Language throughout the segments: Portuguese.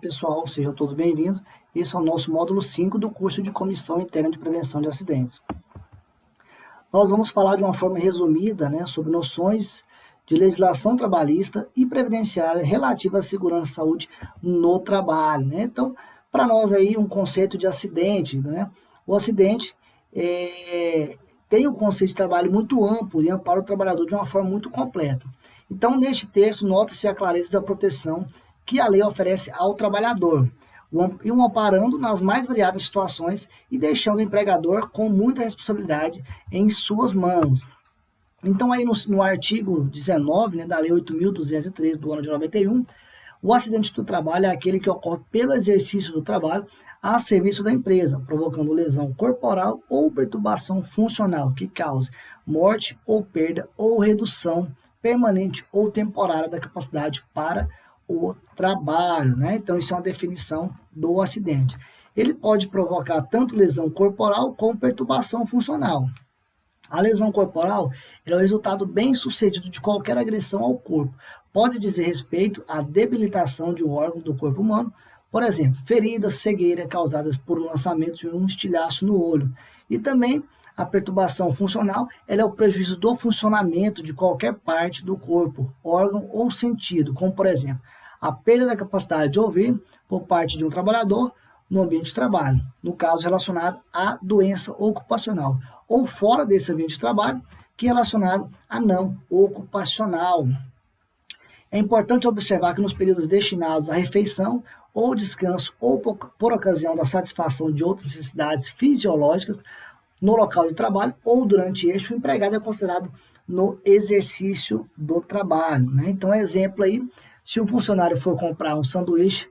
pessoal, sejam todos bem-vindos. Esse é o nosso módulo 5 do curso de Comissão Interna de Prevenção de Acidentes. Nós vamos falar de uma forma resumida, sobre noções de legislação trabalhista e previdenciária relativa à segurança e saúde no trabalho. Então, para nós aí, um conceito de acidente. O acidente tem um conceito de trabalho muito amplo e ampara o trabalhador de uma forma muito completa. Então, neste texto, nota-se a clareza da proteção que a lei oferece ao trabalhador, e um amparando nas mais variadas situações e deixando o empregador com muita responsabilidade em suas mãos. Então, aí no artigo 19, da Lei 8.203 do ano de 91, o acidente do trabalho é aquele que ocorre pelo exercício do trabalho a serviço da empresa, provocando lesão corporal ou perturbação funcional que cause morte ou perda ou redução permanente ou temporária da capacidade para o trabalho. Então, isso é uma definição do acidente. Ele pode provocar tanto lesão corporal como perturbação funcional. A lesão corporal é o resultado bem-sucedido de qualquer agressão ao corpo. Pode dizer respeito à debilitação de um órgão do corpo humano, por exemplo, feridas, cegueira causadas por um lançamento de um estilhaço no olho. E também a perturbação funcional é o prejuízo do funcionamento de qualquer parte do corpo, órgão ou sentido, como, por exemplo, a perda da capacidade de ouvir por parte de um trabalhador no ambiente de trabalho, no caso relacionado à doença ocupacional, ou fora desse ambiente de trabalho, que é relacionado a não ocupacional. É importante observar que nos períodos destinados à refeição ou descanso, ou por ocasião da satisfação de outras necessidades fisiológicas, no local de trabalho ou durante este, o empregado é considerado no exercício do trabalho. Então, exemplo aí, se um funcionário for comprar um sanduíche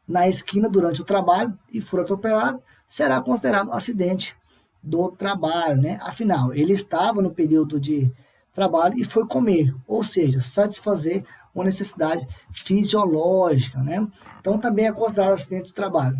na esquina durante o trabalho e for atropelado, será considerado acidente do trabalho. Afinal, ele estava no período de trabalho e foi comer, ou seja, satisfazer uma necessidade fisiológica. Então, também é considerado acidente do trabalho.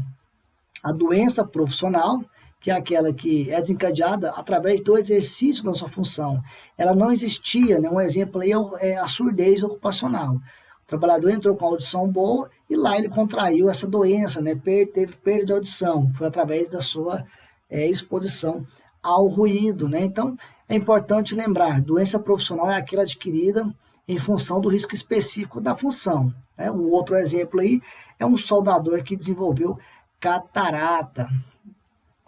A doença profissional, que é aquela que é desencadeada através do exercício da sua função. Ela não existia, um exemplo aí é a surdez ocupacional. O trabalhador entrou com a audição boa e lá ele contraiu essa doença, teve perda de audição, foi através da sua exposição ao ruído. Então, é importante lembrar, doença profissional é aquela adquirida em função do risco específico da função. Um outro exemplo aí é um soldador que desenvolveu catarata.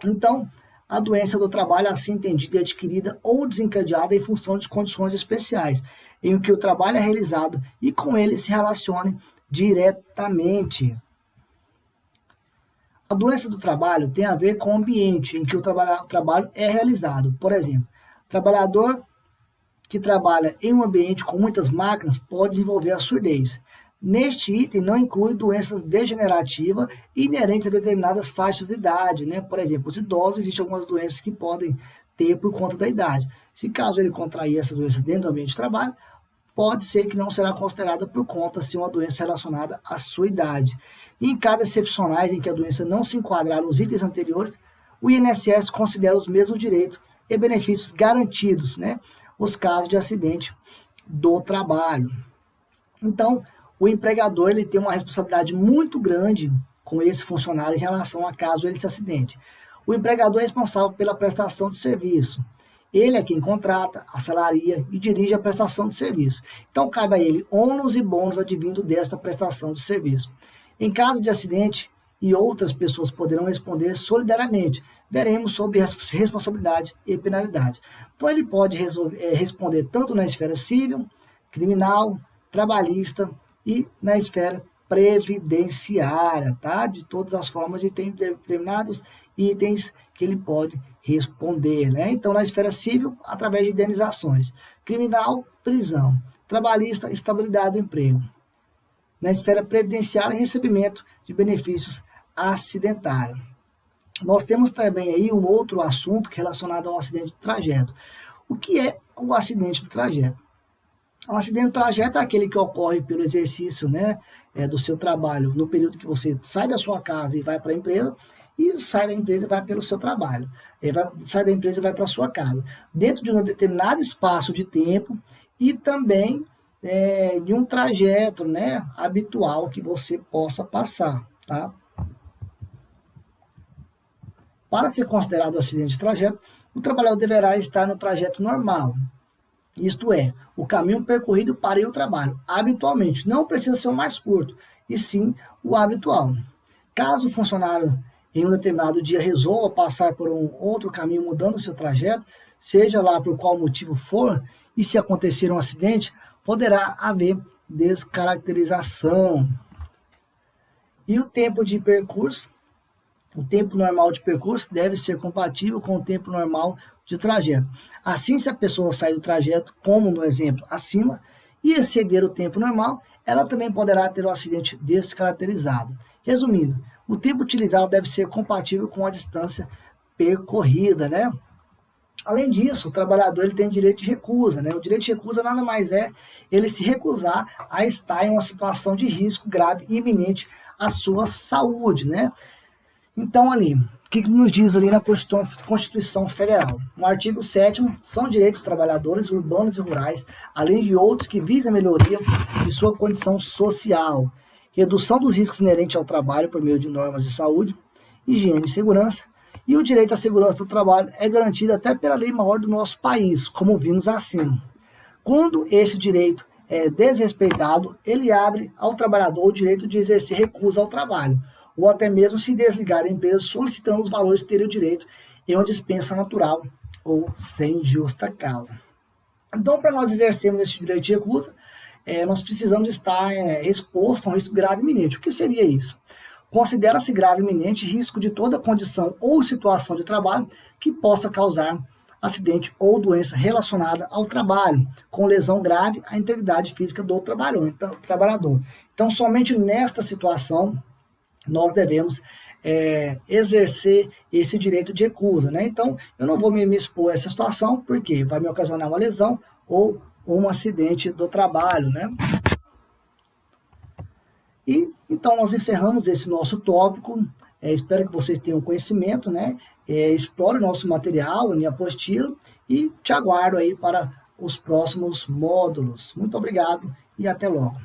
Então, a doença do trabalho é assim entendida e adquirida ou desencadeada em função de condições especiais, em que o trabalho é realizado e com ele se relacione diretamente. A doença do trabalho tem a ver com o ambiente em que o trabalho é realizado. Por exemplo, trabalhador que trabalha em um ambiente com muitas máquinas pode desenvolver a surdez. Neste item não inclui doenças degenerativas inerentes a determinadas faixas de idade. Por exemplo, os idosos, existem algumas doenças que podem ter por conta da idade. Se caso ele contrair essa doença dentro do ambiente de trabalho, pode ser que não será considerada por conta se uma doença relacionada à sua idade. E em casos excepcionais em que a doença não se enquadrar nos itens anteriores, o INSS considera os mesmos direitos e benefícios garantidos, os casos de acidente do trabalho. Então, o empregador ele tem uma responsabilidade muito grande com esse funcionário em relação a caso ele se acidente. O empregador é responsável pela prestação de serviço. Ele é quem contrata, assalaria e dirige a prestação de serviço. Então, cabe a ele ônus e bônus advindo desta prestação de serviço. Em caso de acidente, e outras pessoas poderão responder solidariamente, veremos sobre responsabilidade e penalidade. Então, ele pode responder tanto na esfera civil, criminal, trabalhista e na esfera previdenciária, de todas as formas, e tem determinados itens que ele pode responder. Então, na esfera civil, através de indenizações. Criminal, prisão. Trabalhista, estabilidade do emprego. Na esfera previdenciária, recebimento de benefícios acidentários. Nós temos também aí um outro assunto relacionado ao acidente do trajeto. O que é o acidente do trajeto? Um acidente do trajeto é aquele que ocorre pelo exercício do seu trabalho, no período que você sai da sua casa e vai para a empresa, e sai da empresa e vai pelo seu trabalho. Sai da empresa e vai para a sua casa. Dentro de um determinado espaço de tempo e também de um trajeto habitual que você possa passar. tá? Para ser considerado acidente de trajeto, o trabalhador deverá estar no trajeto normal, isto é, o caminho percorrido para ir ao trabalho, habitualmente. Não precisa ser o mais curto, e sim o habitual. Caso o funcionário em um determinado dia resolva passar por um outro caminho mudando seu trajeto, seja lá por qual motivo for, e se acontecer um acidente, poderá haver descaracterização. E o tempo de percurso, o tempo normal de percurso deve ser compatível com o tempo normal de trajeto. Assim, se a pessoa sair do trajeto, como no exemplo acima, e exceder o tempo normal, ela também poderá ter um acidente descaracterizado. Resumindo, o tempo utilizado deve ser compatível com a distância percorrida, né? Além disso, o trabalhador ele tem direito de recusa, né? O direito de recusa nada mais é ele se recusar a estar em uma situação de risco grave e iminente à sua saúde, né? Então, ali, o que nos diz ali na Constituição Federal? No artigo 7º, são direitos dos trabalhadores urbanos e rurais, além de outros que visam a melhoria de sua condição social, redução dos riscos inerentes ao trabalho por meio de normas de saúde, higiene e segurança, e o direito à segurança do trabalho é garantido até pela lei maior do nosso país, como vimos acima. Quando esse direito é desrespeitado, ele abre ao trabalhador o direito de exercer recusa ao trabalho, ou até mesmo se desligar da empresa solicitando os valores que teria o direito em uma dispensa natural ou sem justa causa. Então, para nós exercermos esse direito de recusa, nós precisamos estar exposto a um risco grave iminente. O que seria isso? Considera-se grave iminente risco de toda condição ou situação de trabalho que possa causar acidente ou doença relacionada ao trabalho, com lesão grave à integridade física do trabalhador. Então, somente nesta situação, nós devemos exercer esse direito de recusa, né? Então, eu não vou me expor a essa situação, porque vai me ocasionar uma lesão ou um acidente do trabalho, né? E, então, nós encerramos esse nosso tópico. Espero que vocês tenham conhecimento, né? Explore o nosso material em apostila e te aguardo aí para os próximos módulos. Muito obrigado e até logo.